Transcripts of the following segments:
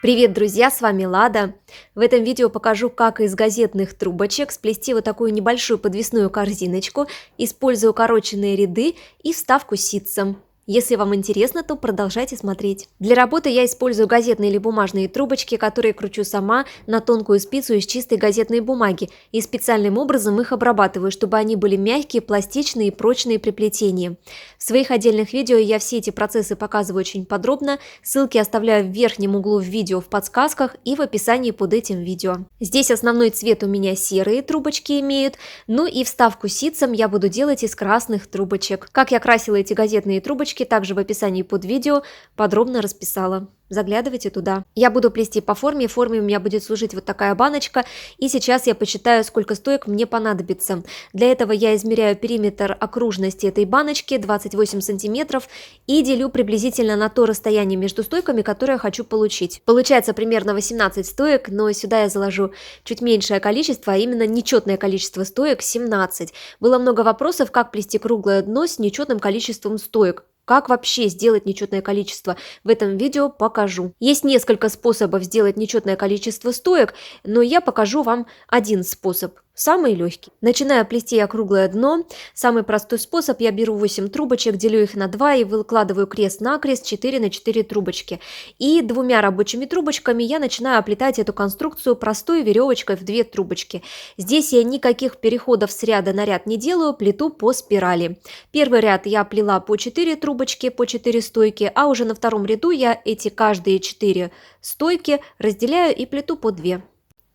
Привет, друзья, с вами Лада. В этом видео покажу, как из газетных трубочек сплести вот такую небольшую подвесную корзиночку, используя укороченные ряды и вставку ситцем. Если вам интересно, то продолжайте смотреть. Для работы я использую газетные или бумажные трубочки, которые кручу сама на тонкую спицу из чистой газетной бумаги и специальным образом их обрабатываю, чтобы они были мягкие, пластичные и прочные при плетении. В своих отдельных видео я все эти процессы показываю очень подробно, ссылки оставляю в верхнем углу видео в подсказках и в описании под этим видео. Здесь основной цвет у меня серые трубочки имеют, ну и вставку ситцем я буду делать из красных трубочек. Как я красила эти газетные трубочки, также в описании под видео подробно расписала. Заглядывайте туда. Я буду плести по форме. В форме у меня будет служить вот такая баночка. И сейчас я посчитаю, сколько стоек мне понадобится. Для этого я измеряю периметр окружности этой баночки 28 сантиметров и делю приблизительно на то расстояние между стойками, которое я хочу получить. Получается примерно 18 стоек, но сюда я заложу чуть меньшее количество, а именно нечетное количество стоек 17. Было много вопросов, как плести круглое дно с нечетным количеством стоек. Как вообще сделать нечетное количество? В этом видео покажу. Есть несколько способов сделать нечетное количество стоек, но я покажу вам один способ. Самый легкий. Начинаю плести я круглое дно. Самый простой способ: я беру 8 трубочек, делю их на 2 и выкладываю крест-накрест 4 на 4 трубочки. И двумя рабочими трубочками я начинаю оплетать эту конструкцию простой веревочкой в 2 трубочки. Здесь я никаких переходов с ряда на ряд не делаю, плету по спирали. Первый ряд я плела по 4 трубочки, по 4 стойки, а уже на втором ряду я эти каждые 4 стойки разделяю и плету по 2.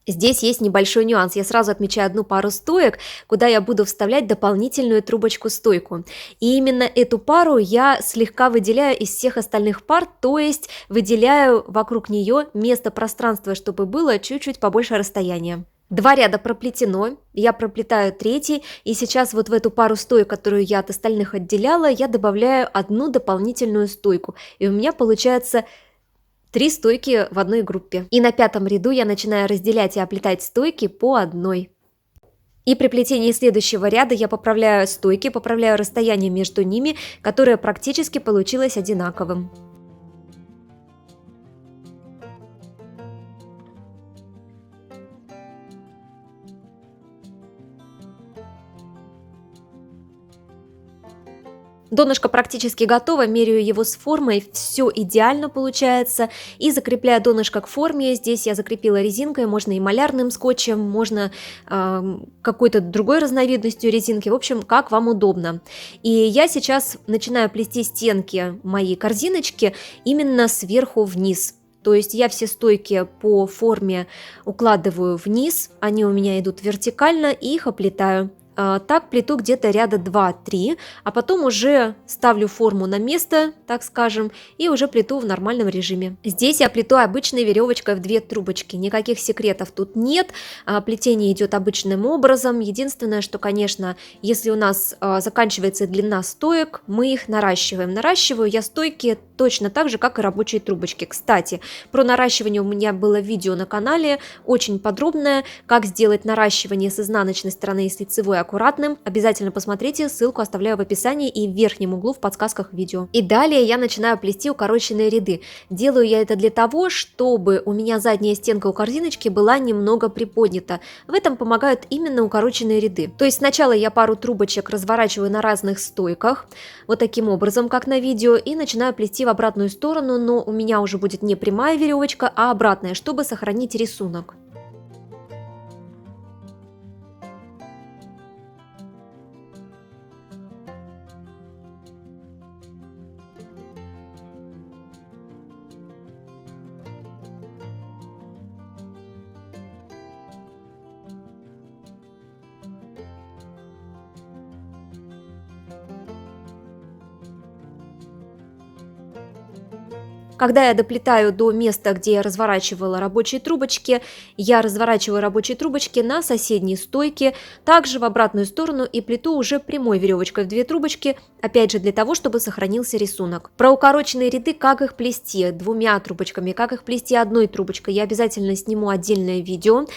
Здесь есть небольшой нюанс. Я сразу отмечаю одну пару стоек, куда я буду вставлять дополнительную трубочку-стойку. И именно эту пару я слегка выделяю из всех остальных пар, то есть выделяю вокруг нее место пространства, чтобы было чуть-чуть побольше расстояния. 2 ряда проплетено, я проплетаю третий, и сейчас вот в эту пару стоек, которую я от остальных отделяла, я добавляю одну дополнительную стойку. И у меня получается 3 стойки в одной группе. И на 5-м ряду я начинаю разделять и оплетать стойки по одной. И при плетении следующего ряда я поправляю стойки, поправляю расстояние между ними, которое практически получилось одинаковым. Донышко практически готово, меряю его с формой, все идеально получается. И закрепляю донышко к форме. Здесь я закрепила резинкой, можно и малярным скотчем, можно какой-то другой разновидностью резинки, в общем, как вам удобно. И я сейчас начинаю плести стенки моей корзиночки именно сверху вниз. То есть я все стойки по форме укладываю вниз, они у меня идут вертикально, и их оплетаю. Так плету где-то ряда 2-3, а потом уже ставлю форму на место, так скажем, и уже плету в нормальном режиме. Здесь я плету обычной веревочкой в 2 трубочки, никаких секретов тут нет, плетение идет обычным образом. Единственное, что, конечно, если у нас заканчивается длина стоек, мы их наращиваем. Наращиваю я стойки точно так же, как и рабочие трубочки. Кстати, про наращивание у меня было видео на канале, очень подробное, как сделать наращивание с изнаночной стороны и с лицевой аккуратным. Обязательно посмотрите, ссылку оставляю в описании и в верхнем углу в подсказках видео. И далее я начинаю плести укороченные ряды. Делаю я это для того, чтобы у меня задняя стенка у корзиночки была немного приподнята. В этом помогают именно укороченные ряды. То есть сначала я пару трубочек разворачиваю на разных стойках, вот таким образом, как на видео, и начинаю плести в обратную сторону, но у меня уже будет не прямая веревочка, а обратная, чтобы сохранить рисунок. Когда я доплетаю до места, где я разворачивала рабочие трубочки, я разворачиваю рабочие трубочки на соседней стойке, также в обратную сторону, и плету уже прямой веревочкой в 2 трубочки, опять же для того, чтобы сохранился рисунок. Про укороченные ряды, как их плести 2 трубочками, как их плести 1 трубочкой, я обязательно сниму отдельное видео,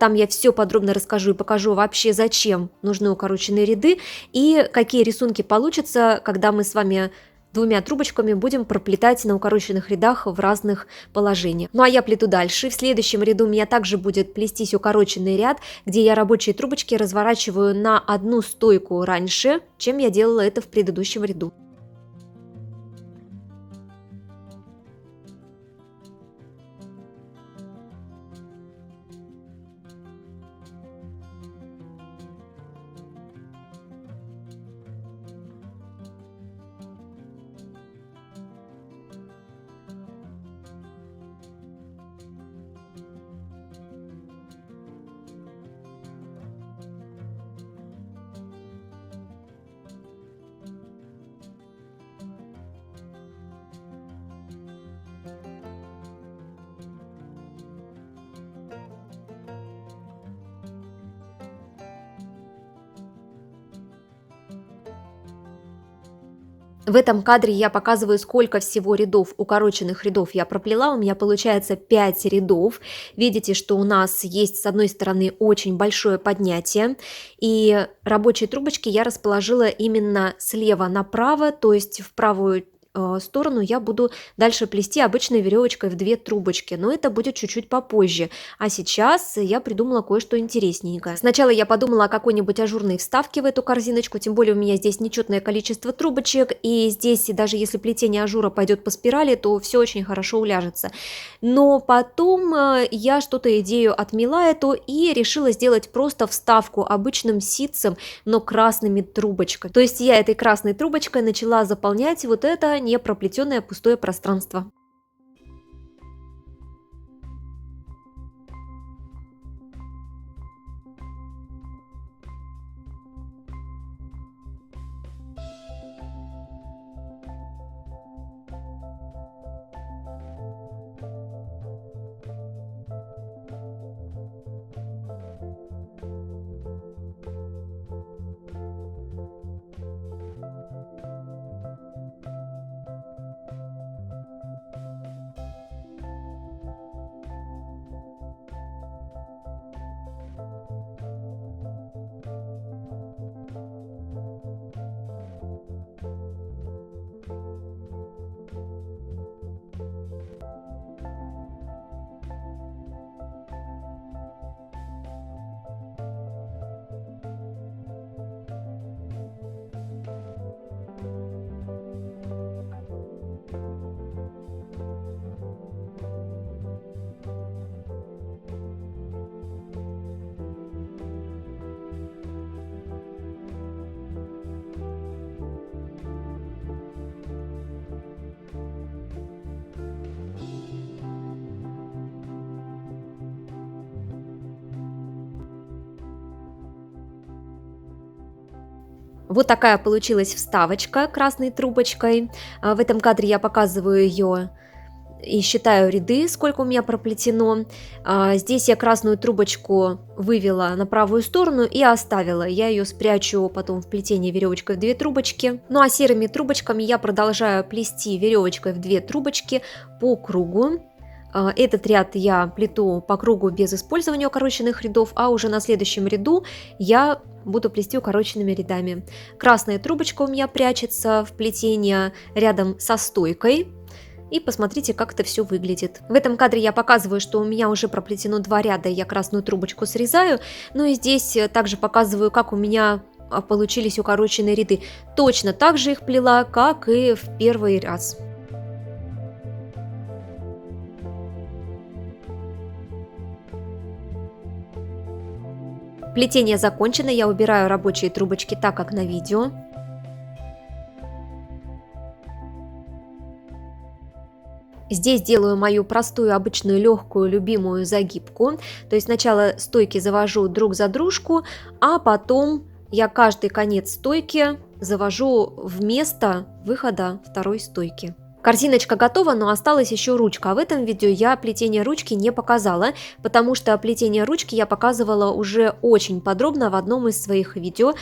там я все подробно расскажу и покажу вообще, зачем нужны укороченные ряды и какие рисунки получатся, когда мы с вами двумя трубочками будем проплетать на укороченных рядах в разных положениях. Ну а я плету дальше. В следующем ряду у меня также будет плестись укороченный ряд, где я рабочие трубочки разворачиваю на одну стойку раньше, чем я делала это в предыдущем ряду. В этом кадре я показываю, сколько всего рядов, укороченных рядов я проплела. У меня получается 5 рядов. Видите, что у нас есть с одной стороны очень большое поднятие. И рабочие трубочки я расположила именно слева направо, то есть в правую сторону я буду дальше плести обычной веревочкой в 2 трубочки, но это будет чуть-чуть попозже. А сейчас я придумала кое-что интересненькое. Сначала я подумала о какой-нибудь ажурной вставке в эту корзиночку, тем более у меня здесь нечетное количество трубочек, и здесь даже если плетение ажура пойдет по спирали, то все очень хорошо уляжется. Но потом я что-то идею отмела эту и решила сделать просто вставку обычным ситцем, но красными трубочками. То есть я этой красной трубочкой начала заполнять вот это непроплетенное пустое пространство. Вот такая получилась вставочка красной трубочкой. В этом кадре я показываю ее и считаю ряды, сколько у меня проплетено. Здесь я красную трубочку вывела на правую сторону и оставила. Я ее спрячу потом в плетение веревочкой в 2 трубочки. Ну а серыми трубочками я продолжаю плести веревочкой в 2 трубочки по кругу. Этот ряд я плету по кругу без использования укороченных рядов, а уже на следующем ряду я буду плести укороченными рядами. Красная трубочка у меня прячется в плетение рядом со стойкой. И посмотрите, как это все выглядит. В этом кадре я показываю, что у меня уже проплетено 2 ряда, я красную трубочку срезаю. Ну и здесь также показываю, как у меня получились укороченные ряды. Точно так же их плела, как и в первый раз. Плетение закончено, я убираю рабочие трубочки так, как на видео. Здесь делаю мою простую, обычную, легкую, любимую загибку. То есть сначала стойки завожу друг за дружку, а потом я каждый конец стойки завожу в место выхода второй стойки. Корзиночка готова, но осталась еще ручка. А в этом видео я плетение ручки не показала, потому что плетение ручки я показывала уже очень подробно в одном из своих видео,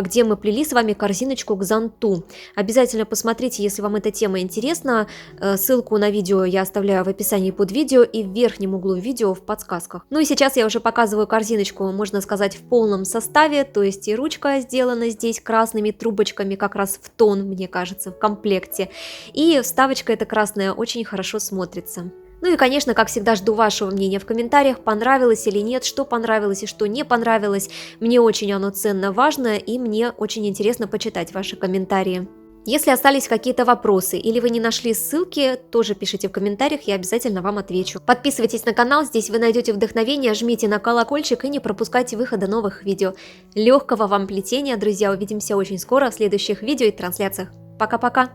где мы плели с вами корзиночку к зонту. Обязательно посмотрите, если вам эта тема интересна. Ссылку на видео я оставляю в описании под видео и в верхнем углу видео в подсказках. Ну и сейчас я уже показываю корзиночку, можно сказать, в полном составе, то есть и ручка сделана здесь красными трубочками, как раз в тон, мне кажется, в комплекте. И вставочка эта красная очень хорошо смотрится. Ну и, конечно, как всегда, жду вашего мнения в комментариях, понравилось или нет, что понравилось и что не понравилось. Мне очень оно ценно, важно, и мне очень интересно почитать ваши комментарии. Если остались какие-то вопросы или вы не нашли ссылки, тоже пишите в комментариях, я обязательно вам отвечу. Подписывайтесь на канал, здесь вы найдете вдохновение, жмите на колокольчик и не пропускайте выхода новых видео. Легкого вам плетения, друзья, увидимся очень скоро в следующих видео и трансляциях. Пока-пока!